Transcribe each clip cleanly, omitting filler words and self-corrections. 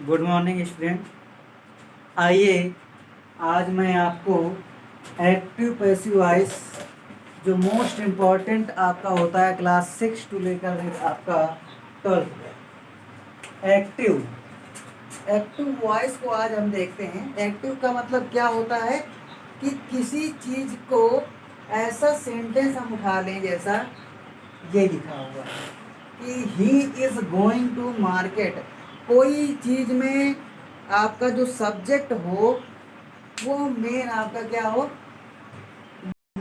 Good morning student. आइए आज मैं आपको एक्टिव पैसिव वॉइस जो मोस्ट इम्पॉर्टेंट आपका होता है क्लास 6 टू लेकर आपका 12 एक्टिव एक्टिव वॉइस को आज हम देखते हैं। एक्टिव का मतलब क्या होता है कि किसी चीज़ को ऐसा सेंटेंस हम उठा लें जैसा ये लिखा हुआ है कि he is going to market. कोई चीज़ में आपका जो सब्जेक्ट हो वो मेन आपका क्या हो,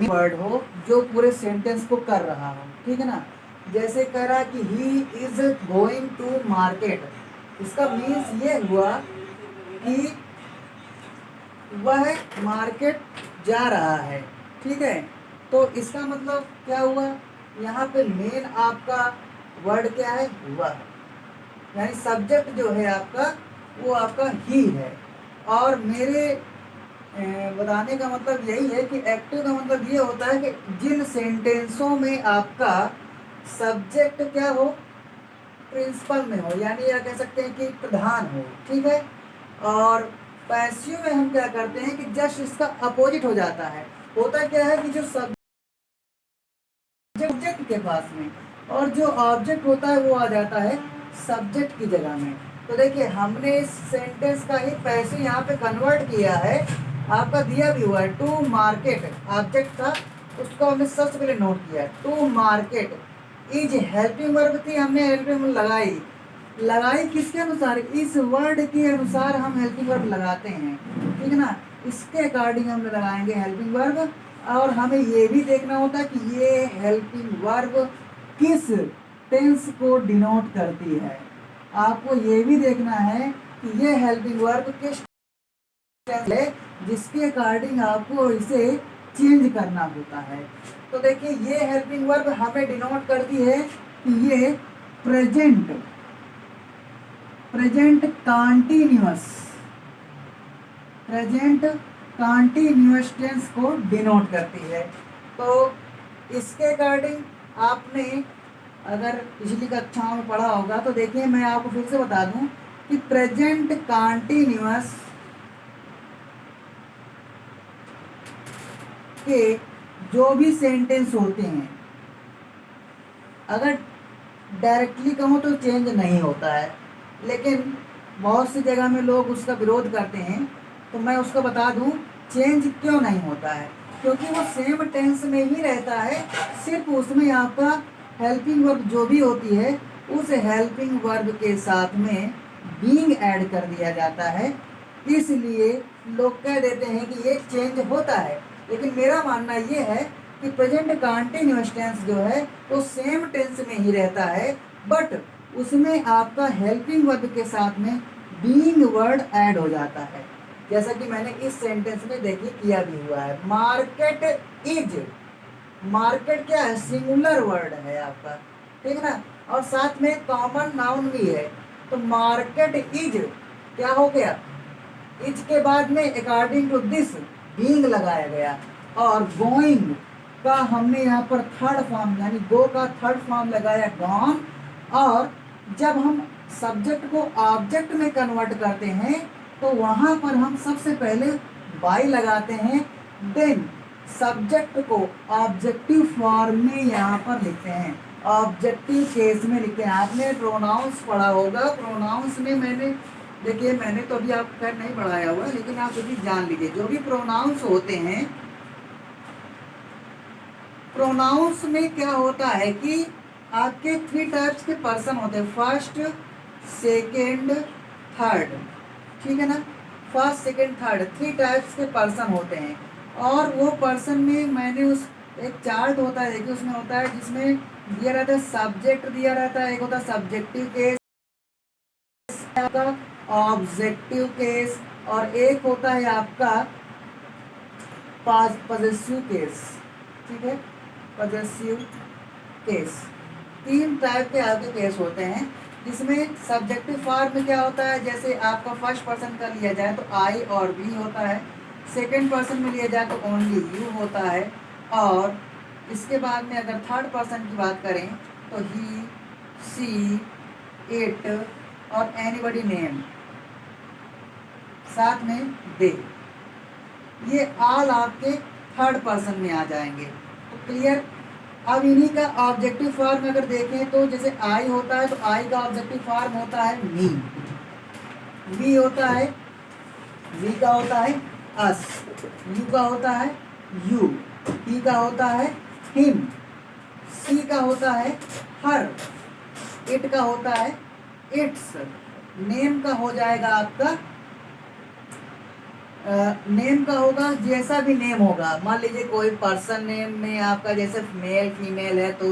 वर्ड हो जो पूरे सेंटेंस को कर रहा हो, ठीक है ना। जैसे कह रहा कि he is going to market, इसका मीन्स ये हुआ कि वह मार्केट जा रहा है, ठीक है। तो इसका मतलब क्या हुआ, यहाँ पे मेन आपका वर्ड क्या है, वह, यानी सब्जेक्ट जो है आपका वो आपका ही है। और मेरे बताने का मतलब यही है कि एक्टिव का मतलब ये होता है कि जिन सेंटेंसों में आपका सब्जेक्ट क्या हो, प्रिंसिपल में हो, यानी या कह सकते हैं कि प्रधान हो, ठीक है। और पैसिव में हम क्या करते हैं कि जस्ट इसका अपोजिट हो जाता है। होता क्या है कि जो सब्जेक्ट के पास में और जो ऑब्जेक्ट होता है वो आ जाता है सब्जेक्ट की जगह में। तो देखिए हमने इस सेंटेंस का ही पैसिव यहाँ पे कन्वर्ट किया है, आपका दिया भी हुआ है टू मार्केट, ऑब्जेक्ट था उसको हमने सबसे पहले नोट किया। To market is helping verb थी, हमने हेल्पिंग लगाई किसके अनुसार, इस वर्ड के अनुसार हम हेल्पिंग वर्ब लगाते हैं, ठीक है ना। इसके अकॉर्डिंग हम लगाएंगे हेल्पिंग वर्ब। और हमें ये भी देखना होता है कि ये हेल्पिंग वर्ब किस टेंस को डिनोट करती है। आपको ये भी देखना है कि ये हेल्पिंग वर्ब किस टेंस है जिसके अकॉर्डिंग आपको इसे चेंज करना होता है। तो देखिए ये हेल्पिंग वर्ब हमें डिनोट करती है कि ये प्रेजेंट कंटीन्यूअस टेंस को डिनोट करती है। तो इसके अकॉर्डिंग आपने अगर पिछली कक्षाओं में पढ़ा होगा तो देखिए मैं आपको फिर से बता दूं कि प्रेजेंट कंटीन्यूअस के जो भी सेंटेंस होते हैं अगर डायरेक्टली कहूँ तो चेंज नहीं होता है, लेकिन बहुत सी जगह में लोग उसका विरोध करते हैं। तो मैं उसको बता दूं चेंज क्यों नहीं होता है, क्योंकि वो सेम टेंस में ही रहता है, सिर्फ उसमें आपका हेल्पिंग वर्ब जो भी होती है उस हेल्पिंग वर्ब के साथ में बीइंग ऐड कर दिया जाता है। इसलिए लोग कह देते हैं कि ये चेंज होता है, लेकिन मेरा मानना ये है कि प्रेजेंट कंटीन्यूअस टेंस जो है वो सेम टेंस में ही रहता है, बट उसमें आपका हेल्पिंग वर्ब के साथ में बीइंग वर्ड ऐड हो जाता है। जैसा कि मैंने इस सेंटेंस में देखिए किया भी हुआ है, मार्केट इज, मार्केट क्या है, सिंगुलर वर्ड है आपका, ठीक है ना। और साथ में कॉमन नाउन भी है, तो मार्केट इज क्या हो गया, इज के बाद में अकॉर्डिंग टू दिस बीइंग लगाया गया। और गोइंग का हमने यहाँ पर थर्ड फॉर्म यानी गो का थर्ड फॉर्म लगाया गॉन। और जब हम सब्जेक्ट को ऑब्जेक्ट में कन्वर्ट करते हैं तो वहाँ पर हम सबसे पहले बाय लगाते हैं, देन सब्जेक्ट को ऑब्जेक्टिव फॉर्म में यहाँ पर लिखते हैं, ऑब्जेक्टिव केस में लिखते हैं। आपने प्रोनाउंस पढ़ा होगा, प्रोनाउंस में मैंने तो अभी आप खैर नहीं पढ़ाया हुआ, लेकिन आप अभी जान लीजिए जो भी प्रोनाउंस होते हैं, प्रोनाउंस में क्या होता है कि आपके 3 टाइप्स के पर्सन होते हैं, फर्स्ट सेकेंड थर्ड, ठीक है ना। फर्स्ट सेकेंड थर्ड 3 टाइप्स के पर्सन होते हैं। और वो पर्सन में मैंने उस एक चार्ट होता है देखिए, उसमें होता है जिसमें दिया रहता है सब्जेक्ट दिया रहता है, एक होता है सब्जेक्टिव केस, आपका ऑब्जेक्टिव केस, और एक होता है आपका पॉजेसिव केस, ठीक है, पॉजेसिव केस। 3 टाइप के आपके केस होते हैं, जिसमें सब्जेक्टिव फॉर्म में क्या होता है, जैसे आपका फर्स्ट पर्सन का लिया जाए तो आई और वी होता है, सेकंड पर्सन में लिया जाए तो ओनली यू होता है, और इसके बाद में अगर थर्ड पर्सन की बात करें तो ही, सी, इट और एनीबडी नेम, साथ में दे, ये ऑल आपके थर्ड पर्सन में आ जाएंगे। तो क्लियर। अब इन्हीं का ऑब्जेक्टिव फॉर्म अगर देखें तो जैसे आई होता है तो आई का ऑब्जेक्टिव फॉर्म होता है मी, वी होता है, वी का होता है अस, यू का होता है यू, ही का होता है हिम, सी का होता है हर, इट का होता है इट्स, नेम का हो जाएगा आपका नेम का होगा जैसा भी नेम होगा। मान लीजिए कोई पर्सन नेम में आपका जैसे मेल फीमेल है तो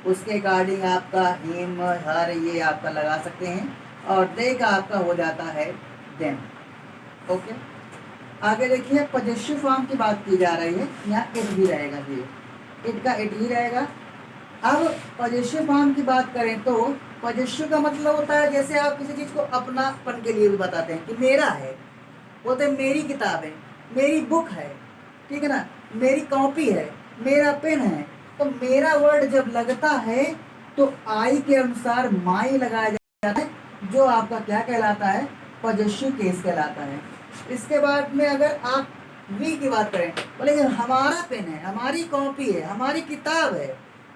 उसके अकॉर्डिंग आपका हिम हर ये आपका लगा सकते हैं, और दे का आपका हो जाता है देम। ओके, आगे देखिए पॉजेसिव फॉर्म की बात की जा रही है, यहाँ इट भी रहेगा, ये इट का इट ही रहेगा। अब पॉजेसिव फॉर्म की बात करें तो पॉजेसिव का मतलब होता है जैसे आप किसी चीज़ को अपनापन के लिए भी बताते हैं कि मेरा है, बोलते हैं मेरी किताब है, मेरी बुक है, ठीक है ना, मेरी कॉपी है, मेरा पेन है। तो मेरा वर्ड जब लगता है तो आई के अनुसार माई लगाया जाता है, जो आपका क्या कहलाता है, पॉजेसिव केस कहलाता है। इसके बाद में अगर आप वी की बात करें, बोले हमारा पेन है, हमारी कॉपी है, हमारी किताब है,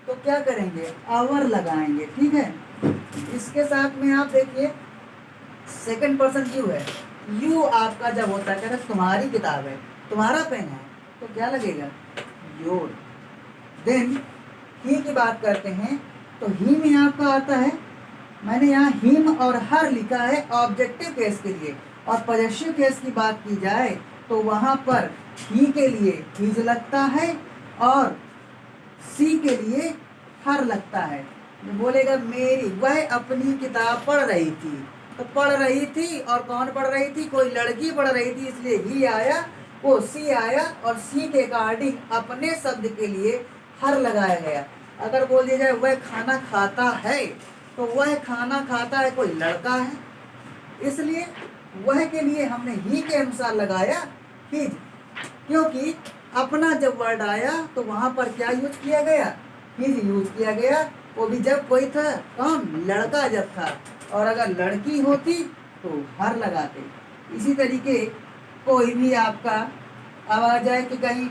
तो क्या करेंगे, आवर लगाएंगे, ठीक है। इसके साथ में आप देखिए सेकंड पर्सन यू है, यू आपका जब होता है, तुम्हारी किताब है, तुम्हारा पेन है, तो क्या लगेगा, योर। देन ही की बात करते हैं तो ही में आपका आता है, मैंने यहाँ हिम और हर लिखा है ऑब्जेक्टिव केस के लिए, और पॉजेसिव केस की बात की जाए तो वहाँ पर ही के लिए हिज लगता है और सी के लिए हर लगता है। बोलेगा मेरी, वह अपनी किताब पढ़ रही थी, तो पढ़ रही थी और कौन पढ़ रही थी, कोई लड़की पढ़ रही थी, इसलिए ही आया, वो सी आया, और सी के अकॉर्डिंग अपने शब्द के लिए हर लगाया गया। अगर बोल दिया जाए वह खाना खाता है, तो वह खाना खाता है कोई लड़का है, इसलिए वह के लिए हमने ही के अनुसार लगाया हिज, क्योंकि अपना जब वर्ड आया तो वहाँ पर क्या यूज किया गया, हिज यूज किया गया, वो भी जब कोई था, कौन, लड़का जब था, और अगर लड़की होती तो हर लगाते। इसी तरीके कोई भी आपका अब आ जाए कि कहीं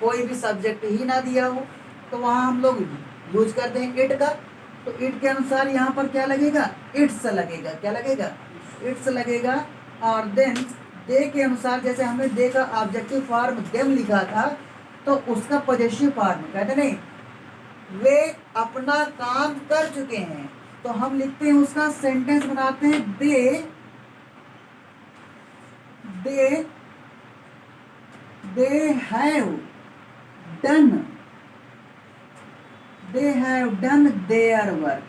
कोई भी सब्जेक्ट ही ना दिया हो तो वहाँ हम लोग यूज करते हैं इट का, तो इट के अनुसार यहाँ पर क्या लगेगा, इट्स लगेगा, क्या लगेगा, इट्स लगेगा। और देन दे के अनुसार जैसे हमने दे का ऑब्जेक्टिव फॉर्म देम लिखा था, तो उसका पॉजेसिव फॉर्म कहते नहीं, वे अपना काम कर चुके हैं, तो हम लिखते हैं उसका सेंटेंस बनाते हैं they have done their work,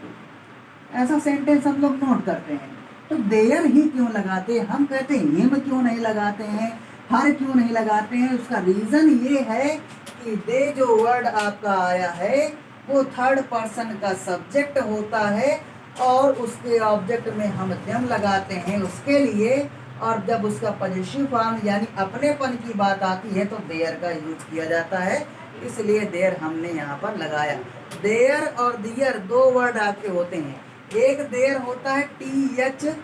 ऐसा सेंटेंस हम लोग नोट करते हैं। तो देयर ही क्यों लगाते हैं, हम कहते हैं हिम क्यों नहीं लगाते हैं, हर क्यों नहीं लगाते हैं, उसका रीज़न ये है कि दे जो वर्ड आपका आया है वो थर्ड पर्सन का सब्जेक्ट होता है, और उसके ऑब्जेक्ट में हम देम लगाते हैं उसके लिए, और जब उसका पॉजेसिव फॉर्म यानी अपनेपन की बात आती है तो देयर का यूज किया जाता है, इसलिए देयर हमने यहाँ पर लगाया। देयर और दियर दो वर्ड आपके होते हैं, एक देयर होता है THERE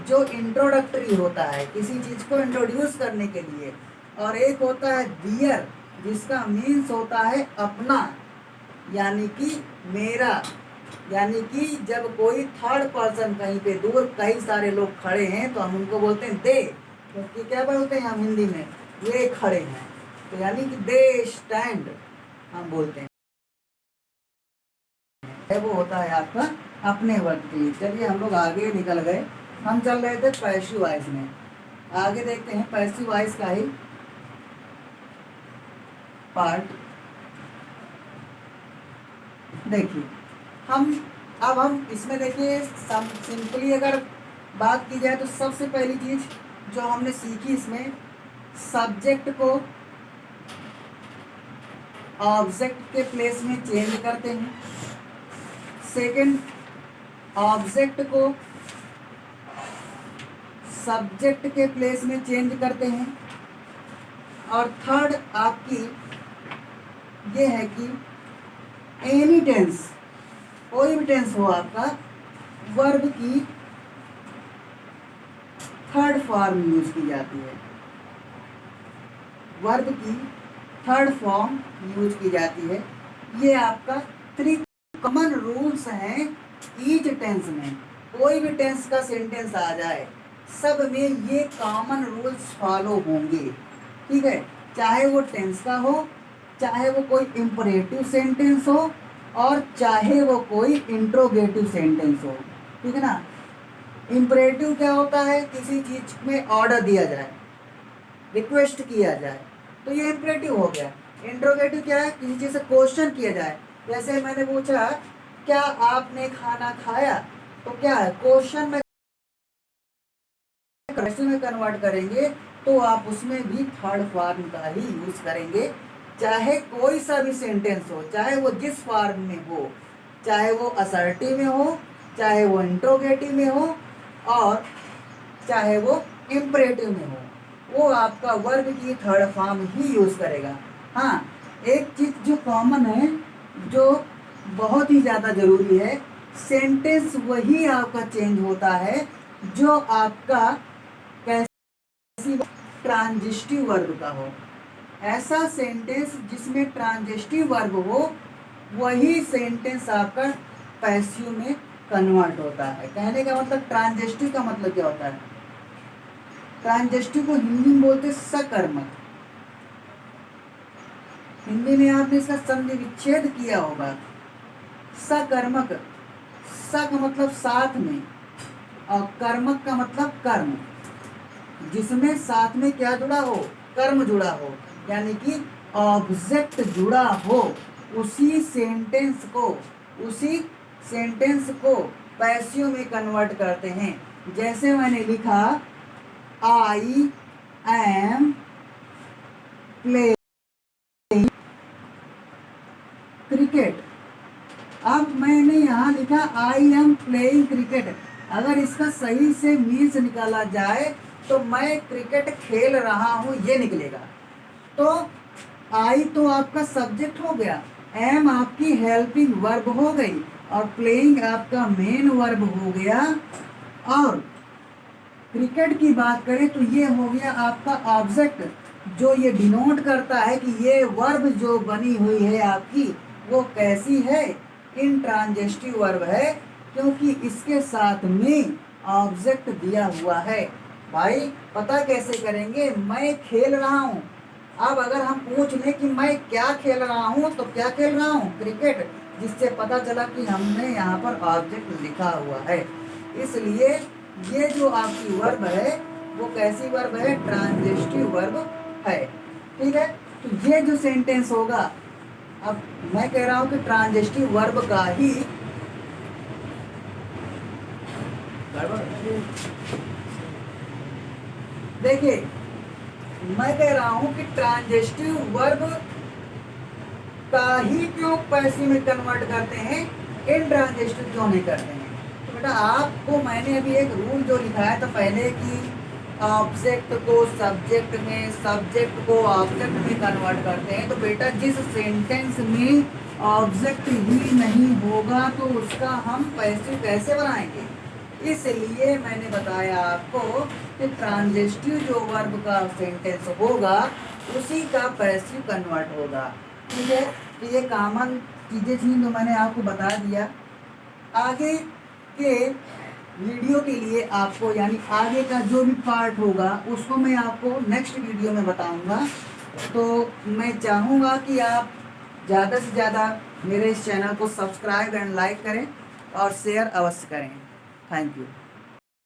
जो इंट्रोडक्टरी होता है, किसी चीज़ को इंट्रोड्यूस करने के लिए, और एक होता है दियर जिसका मीन्स होता है अपना, यानी कि मेरा, यानी कि जब कोई थर्ड पर्सन कहीं पे दूर कई सारे लोग खड़े हैं तो हम उनको बोलते हैं दे, क्योंकि क्या बोलते हैं हम हिंदी में, वे खड़े हैं, तो यानी कि दे स्टैंड हम बोलते हैं, वो होता है आपका अपने वर्ड के लिए। चलिए हम लोग आगे निकल गए, हम चल रहे थे पैसिव वॉइस में, आगे देखते हैं पैसिव वॉइस का ही पार्ट। देखिए हम इसमें देखिए सिंपली अगर बात की जाए तो सबसे पहली चीज़ जो हमने सीखी इसमें, सब्जेक्ट को ऑब्जेक्ट के प्लेस में चेंज करते हैं, सेकंड ऑब्जेक्ट को सब्जेक्ट के प्लेस में चेंज करते हैं, और थर्ड आपकी ये है कि एनी टेंस, कोई भी टेंस हो आपका, वर्ब की थर्ड थर्ड फॉर्म यूज की जाती है, वर्ब की थर्ड फॉर्म यूज की जाती है। ये आपका 3 कॉमन रूल्स हैं ईच टेंस में। कोई भी टेंस का सेंटेंस आ जाए, सब में ये कॉमन रूल्स फॉलो होंगे, ठीक है। चाहे वो टेंस का हो, चाहे वो कोई इंपरेटिव सेंटेंस हो, और चाहे वो कोई इंट्रोगेटिव सेंटेंस हो, ठीक है ना। इंपरेटिव क्या होता है? किसी चीज में ऑर्डर दिया जाए, रिक्वेस्ट किया जाए, तो ये इंपरेटिव हो गया। इंट्रोगेटिव क्या है? किसी चीज से क्वेश्चन किया जाए, जैसे मैंने पूछा क्या आपने खाना खाया, तो क्या है? क्वेश्चन में क्वेश्चन में कन्वर्ट करेंगे तो आप उसमें भी थर्ड फॉर्म का ही यूज करेंगे। चाहे कोई सा भी सेंटेंस हो, चाहे वो जिस फॉर्म में हो, चाहे वो असर्टिव में हो, चाहे वो इंट्रोगेटिव में हो, और चाहे वो इंपरेटिव में हो, वो आपका वर्ब की थर्ड फॉर्म ही यूज करेगा। हाँ, एक चीज जो कॉमन है, जो बहुत ही ज़्यादा ज़रूरी है, सेंटेंस वही आपका चेंज होता है जो आपका कैसी ट्रांजिस्टिव वर्ब का हो। ऐसा सेंटेंस जिसमें ट्रांजिस्टिव वर्ब हो, वही सेंटेंस आपका पैसिव में कन्वर्ट होता है। कहने का मतलब, ट्रांजिस्टिव का मतलब क्या होता है? ट्रांजिस्टिव को हिंदी में बोलते सकर्मक। हिंदी में आपने इसका संधि विच्छेद किया होगा। सकर्मक, स का मतलब साथ में, और कर्मक का मतलब कर्म, जिसमें साथ में क्या जुड़ा हो? कर्म जुड़ा हो, यानी कि ऑब्जेक्ट जुड़ा हो। उसी सेंटेंस को पैसिव में कन्वर्ट करते हैं। जैसे मैंने लिखा आई एम प्लेइंग क्रिकेट। अब मैंने यहाँ लिखा आई एम प्लेइंग क्रिकेट। अगर इसका सही से मीन्स निकाला जाए तो मैं क्रिकेट खेल रहा हूँ, ये निकलेगा। तो आई तो आपका सब्जेक्ट हो गया, एम आपकी हेल्पिंग वर्ब हो गई, और प्लेइंग आपका मेन वर्ब हो गया। और क्रिकेट की बात करें तो ये हो गया आपका ऑब्जेक्ट, जो ये डिनोट करता है कि ये वर्ब जो बनी हुई है आपकी, वो कैसी है? इंट्रांजिटिव वर्ब है, क्योंकि इसके साथ में ऑब्जेक्ट दिया हुआ है। भाई पता कैसे करेंगे? मैं खेल रहा हूँ। अब अगर हम पूछ लें कि मैं क्या खेल रहा हूँ, तो क्या खेल रहा हूँ? क्रिकेट, जिससे पता चला कि हमने यहाँ पर ऑब्जेक्ट लिखा हुआ है। इसलिए ये जो आपकी वर्ब है, वो कैसी वर्ब है? ट्रांजिटिव वर्ब है, ठीक है। तो ये जो सेंटेंस होगा, अब मैं कह रहा हूँ कि ट्रांजिटिव वर्ब का ही देखिए, मैं कह रहा हूं कि ट्रांजिटिव वर्ब का ही क्यों पैसिव में कन्वर्ट करते हैं, इंट्रांजिटिव क्यों नहीं करते हैं? तो बेटा आपको मैंने अभी एक रूल जो लिखाया था पहले कि ऑब्जेक्ट को सब्जेक्ट में, सब्जेक्ट को ऑब्जेक्ट में कन्वर्ट करते हैं। तो बेटा जिस सेंटेंस में ऑब्जेक्ट ही नहीं होगा तो उसका हम पैसिव कैसे बनाएंगे? इसलिए मैंने बताया आपको कि ट्रांजिटिव जो वर्ब का सेंटेंस होगा, उसी का पैसिव कन्वर्ट होगा, ठीक है। तो ये कॉमन चीज़ें थी जो मैंने आपको बता दिया। आगे के वीडियो के लिए आपको, यानी आगे का जो भी पार्ट होगा, उसको मैं आपको नेक्स्ट वीडियो में बताऊंगा। तो मैं चाहूँगा कि आप ज़्यादा से ज़्यादा मेरे इस चैनल को सब्सक्राइब एंड लाइक करें और शेयर अवश्य करें। Thank you.